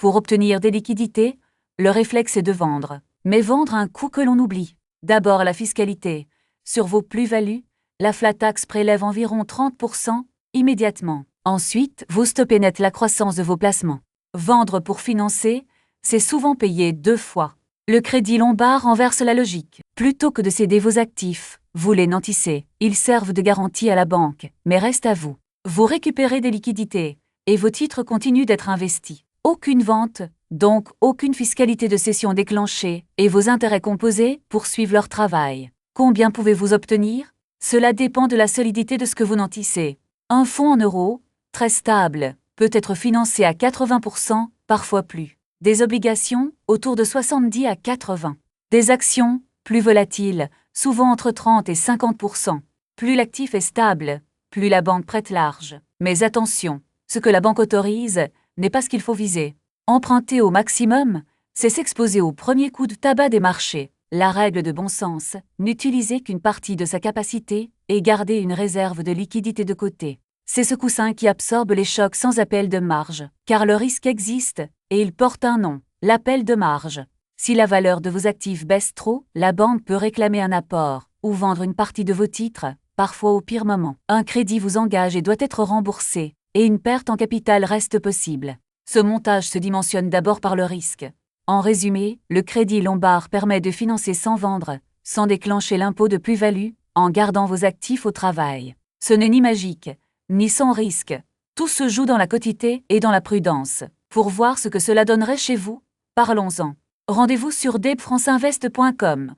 Pour obtenir des liquidités, le réflexe est de vendre. Mais vendre à un coût que l'on oublie. D'abord la fiscalité. Sur vos plus-values, la flat tax prélève environ 30% immédiatement. Ensuite, vous stoppez net la croissance de vos placements. Vendre pour financer, c'est souvent payer 2 fois. Le crédit Lombard renverse la logique. Plutôt que de céder vos actifs, vous les nantissez. Ils servent de garantie à la banque, mais restent à vous. Vous récupérez des liquidités, et vos titres continuent d'être investis. Aucune vente, donc aucune fiscalité de cession déclenchée, et vos intérêts composés poursuivent leur travail. Combien pouvez-vous obtenir? Cela dépend de la solidité de ce que vous nantissez. Un fonds en euros, très stable, peut être financé à 80%, parfois plus. Des obligations, autour de 70 à 80. Des actions, plus volatiles, souvent entre 30 et 50%. Plus l'actif est stable, plus la banque prête large. Mais attention, ce que la banque autorise n'est pas ce qu'il faut viser. Emprunter au maximum, c'est s'exposer au premier coup de tabac des marchés. La règle de bon sens, n'utiliser qu'une partie de sa capacité et garder une réserve de liquidité de côté. C'est ce coussin qui absorbe les chocs sans appel de marge, car le risque existe, et il porte un nom, l'appel de marge. Si la valeur de vos actifs baisse trop, la banque peut réclamer un apport, ou vendre une partie de vos titres, parfois au pire moment. Un crédit vous engage et doit être remboursé, et une perte en capital reste possible. Ce montage se dimensionne d'abord par le risque. En résumé, le crédit Lombard permet de financer sans vendre, sans déclencher l'impôt de plus-value, en gardant vos actifs au travail. Ce n'est ni magique, ni sans risque. Tout se joue dans la quotité et dans la prudence. Pour voir ce que cela donnerait chez vous, parlons-en. Rendez-vous sur debfranceinvest.com.